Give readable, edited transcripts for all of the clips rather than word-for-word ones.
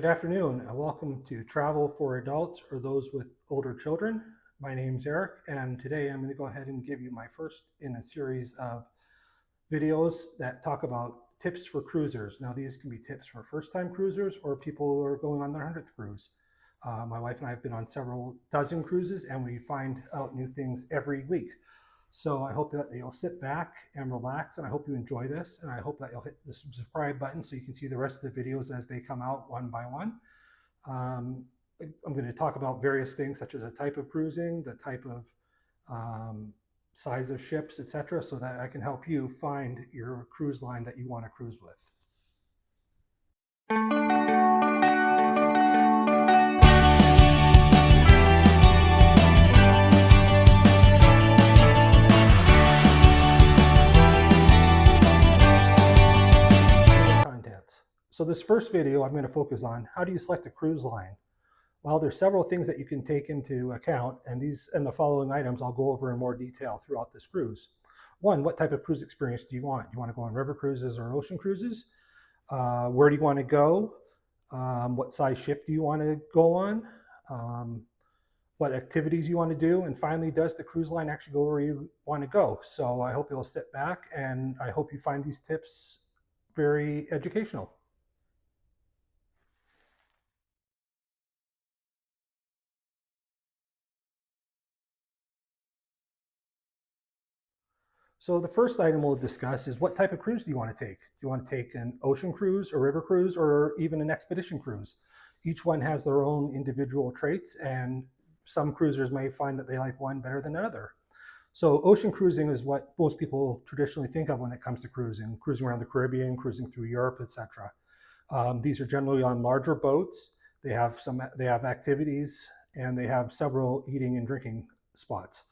Good afternoon and welcome to Travel for Adults or those with older children. My name's Eric and today I'm going to go ahead and give you my first in a series of videos that talk about tips for cruisers. Now these can be tips for first-time cruisers or people who are going on their 100th cruise. My wife and I have been on several dozen cruises and we find out new things every week. So I hope that you'll sit back and relax, and I hope you enjoy this, and I hope that you'll hit the subscribe button so you can see the rest of the videos as they come out one by one. Um, I'm going to talk about various things such as the type of cruising, the type of size of ships, etc., so that I can help you find your cruise line that you want to cruise with. Contents. So this first video, I'm going to focus on how do you select a cruise line. Well, there's several things that you can take into account, and these and the following items I'll go over in more detail throughout this cruise. One, what type of cruise experience do you want? Do you want to go on river cruises or ocean cruises? Where do you want to go? What size ship do you want to go on? What activities you want to do? And finally, does the cruise line actually go where you want to go? So I hope you'll sit back and I hope you find these tips very educational. So the first item we'll discuss is what type of cruise do you want to take? Do you want to take an ocean cruise, a river cruise, or even an expedition cruise? Each one has their own individual traits, and some cruisers may find that they like one better than another. So ocean cruising is what most people traditionally think of when it comes to cruising around the Caribbean, cruising through Europe, etc. These are generally on larger boats. They have activities, and they have several eating and drinking spots.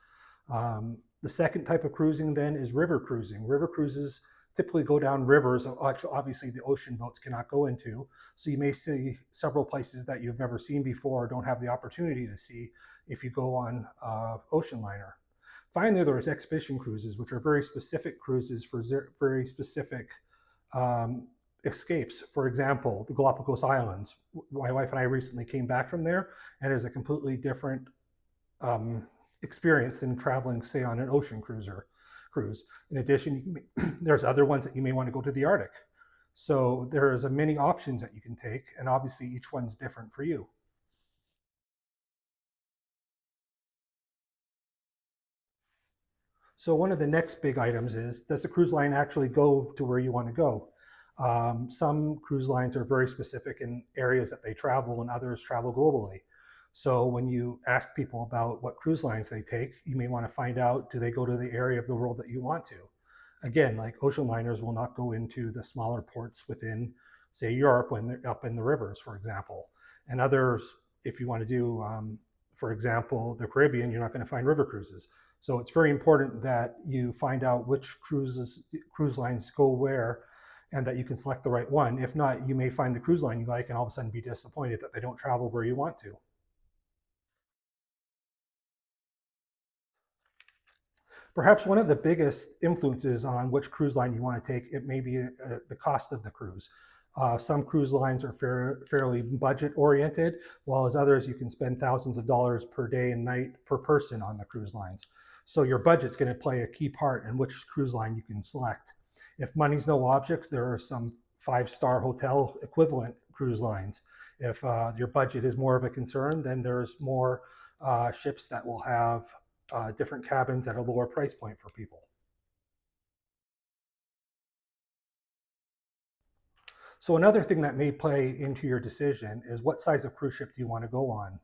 The second type of cruising then is river cruising. River cruises typically go down rivers, obviously the ocean boats cannot go into. So you may see several places that you've never seen before or don't have the opportunity to see if you go on ocean liner. Finally, there's expedition cruises, which are very specific cruises for very specific escapes. For example, the Galapagos Islands. My wife and I recently came back from there, and it's a completely different experience than traveling, say, on an ocean cruise. In addition, there's other ones that you may want to go to the Arctic. So there's many options that you can take, and obviously each one's different for you. So one of the next big items is, does the cruise line actually go to where you want to go? Some cruise lines are very specific in areas that they travel, and others travel globally. So when you ask people about what cruise lines they take, you may want to find out, do they go to the area of the world that you want to? Again, like ocean liners will not go into the smaller ports within, say, Europe when they're up in the rivers, for example. And others, if you want to do, for example, the Caribbean, you're not going to find river cruises. So it's very important that you find out which cruise lines go where, and that you can select the right one. If not, you may find the cruise line you like and all of a sudden be disappointed that they don't travel where you want to. Perhaps one of the biggest influences on which cruise line you want to take, it may be the cost of the cruise. Some cruise lines are fairly budget oriented, while as others you can spend thousands of dollars per day and night per person on the cruise lines. So your budget's going to play a key part in which cruise line you can select. If money's no object, there are some 5-star hotel equivalent cruise lines. If your budget is more of a concern, then there's more ships that will have different cabins at a lower price point for people. So another thing that may play into your decision is what size of cruise ship do you want to go on?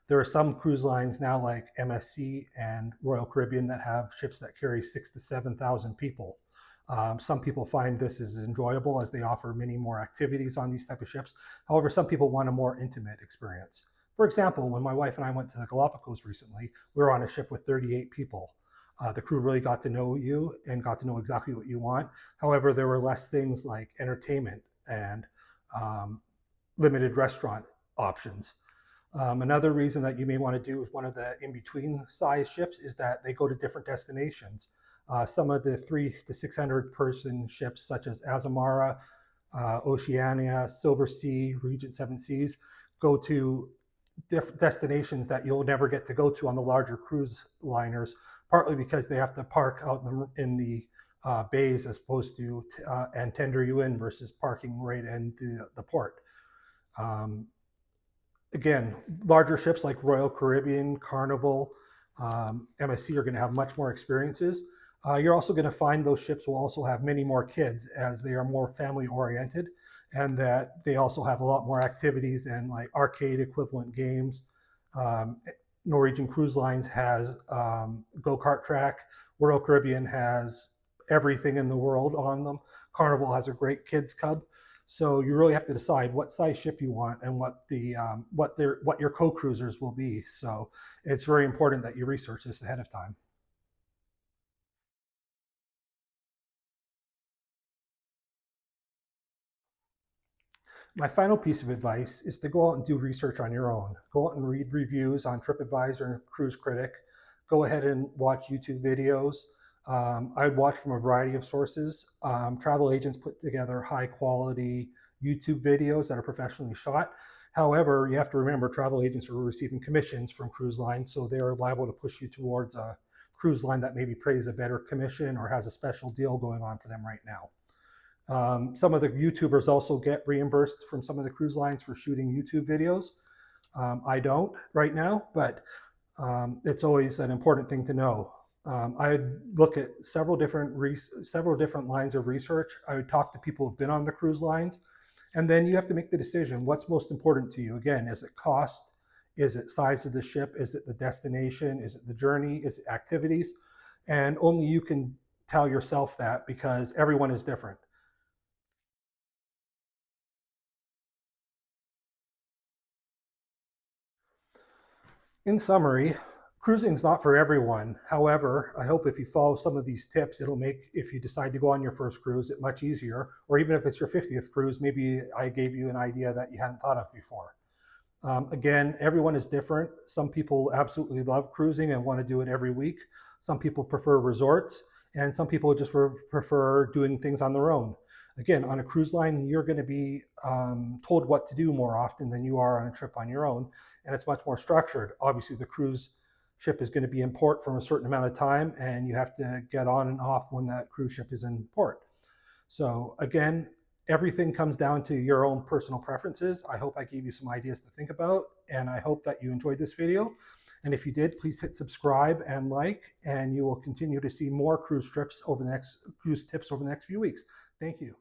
There are some cruise lines now like MSC and Royal Caribbean that have ships that carry 6,000 to 7,000 people. Some people find this is enjoyable as they offer many more activities on these type of ships. However, some people want a more intimate experience. For example, when my wife and I went to the Galapagos recently, we were on a ship with 38 people. The crew really got to know you and got to know exactly what you want. However, there were less things like entertainment and limited restaurant options. Another reason that you may want to do with one of the in-between size ships is that they go to different destinations. Some of the 300 to 600 person ships, such as Azamara, Oceania, Silver Sea, Regent Seven Seas, go to different destinations that you'll never get to go to on the larger cruise liners, partly because they have to park out in the bays as opposed to and tender you in versus parking right in the port. Um, Again, larger ships like Royal Caribbean, Carnival, MSC are going to have much more experiences. You're also going to find those ships will also have many more kids as they are more family oriented, and that they also have a lot more activities and like arcade equivalent games. Um, Norwegian Cruise Lines has go kart track. Royal Caribbean has everything in the world on them. Carnival has a great kids club. So you really have to decide what size ship you want and what your co-cruisers will be. So it's very important that you research this ahead of time. My final piece of advice is to go out and do research on your own. Go out and read reviews on TripAdvisor and Cruise Critic. Go ahead and watch YouTube videos. I would watch from a variety of sources. Travel agents put together high quality YouTube videos that are professionally shot. However, you have to remember travel agents are receiving commissions from cruise lines, so they're liable to push you towards a cruise line that maybe pays a better commission or has a special deal going on for them right now. Some of the YouTubers also get reimbursed from some of the cruise lines for shooting YouTube videos. I don't right now, but it's always an important thing to know. I would look at several different lines of research. I would talk to people who've been on the cruise lines, and then you have to make the decision. What's most important to you? Again, is it cost? Is it size of the ship? Is it the destination? Is it the journey? Is it activities? And only you can tell yourself that because everyone is different. In summary, cruising is not for everyone. However, I hope if you follow some of these tips, it'll make, if you decide to go on your first cruise, it much easier. Or even if it's your 50th cruise, maybe I gave you an idea that you hadn't thought of before. Again, everyone is different. Some people absolutely love cruising and want to do it every week. Some people prefer resorts, and some people just prefer doing things on their own. Again, on a cruise line, you're going to be told what to do more often than you are on a trip on your own, and it's much more structured. Obviously, the cruise ship is going to be in port for a certain amount of time, and you have to get on and off when that cruise ship is in port. So again, everything comes down to your own personal preferences. I hope I gave you some ideas to think about, and I hope that you enjoyed this video. And if you did, please hit subscribe and like, and you will continue to see more cruise tips over the next few weeks. Thank you.